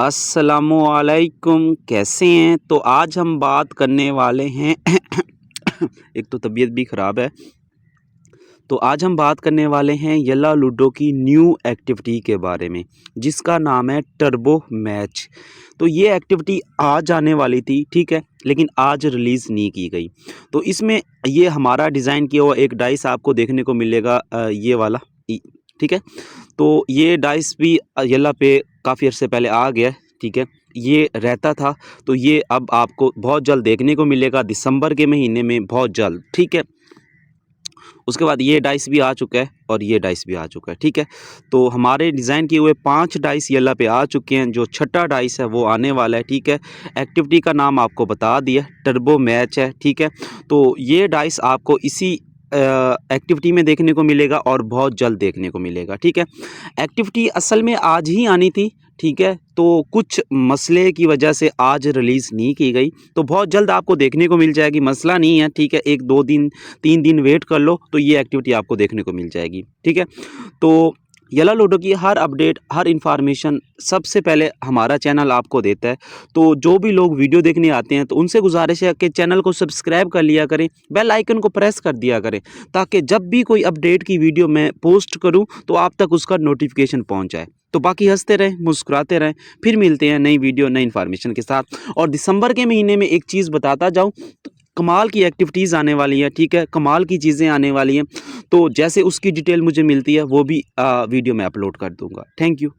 अस्सलामुअलैकुम, कैसे हैं? तो आज हम बात करने वाले हैं एक तो तबीयत भी ख़राब है। तो आज हम बात करने वाले हैं येला लूडो की न्यू एक्टिविटी के बारे में, जिसका नाम है टर्बो मैच। तो ये एक्टिविटी आज आने वाली थी, ठीक है, लेकिन आज रिलीज़ नहीं की गई। तो इसमें ये हमारा डिज़ाइन किया हुआ एक डाइस आपको देखने को मिलेगा, ये वाला ठीक है। तो ये डाइस भी येला पे काफ़ी अर्से पहले आ गया, ठीक है। ये रहता था, तो ये अब आपको बहुत जल्द देखने को मिलेगा, दिसंबर के महीने में बहुत जल्द, ठीक है। उसके बाद ये डाइस भी आ चुका है और ये डाइस भी आ चुका है, ठीक है। तो हमारे डिज़ाइन किए हुए 5 डाइस येला पे आ चुके हैं, जो छठा डाइस है वो आने वाला है, ठीक है। एक्टिविटी का नाम आपको बता दिया, टर्बो मैच है, ठीक है। तो ये डाइस आपको इसी एक्टिविटी में देखने को मिलेगा और बहुत जल्द देखने को मिलेगा, ठीक है। एक्टिविटी असल में आज ही आनी थी, ठीक है, तो कुछ मसले की वजह से आज रिलीज़ नहीं की गई। तो बहुत जल्द आपको देखने को मिल जाएगी, मसला नहीं है, ठीक है। 1-2 दिन 3 दिन वेट कर लो तो ये एक्टिविटी आपको देखने को मिल जाएगी, ठीक है। तो येला लूडो की हर अपडेट, हर इन्फॉर्मेशन सबसे पहले हमारा चैनल आपको देता है। तो जो भी लोग वीडियो देखने आते हैं तो उनसे गुजारिश है कि चैनल को सब्सक्राइब कर लिया करें, बेल आइकन को प्रेस कर दिया करें, ताकि जब भी कोई अपडेट की वीडियो मैं पोस्ट करूं तो आप तक उसका नोटिफिकेशन पहुंच जाए। तो बाकी हंसते रहें, मुस्कुराते रहें, फिर मिलते हैं नई वीडियो नई इन्फॉर्मेशन के साथ। और दिसंबर के महीने में एक चीज़ बताता जाऊँ, कमाल की एक्टिविटीज़ आने वाली है, ठीक है, कमाल की चीज़ें आने वाली हैं। तो जैसे उसकी डिटेल मुझे मिलती है वो भी वीडियो में अपलोड कर दूंगा। Thank you.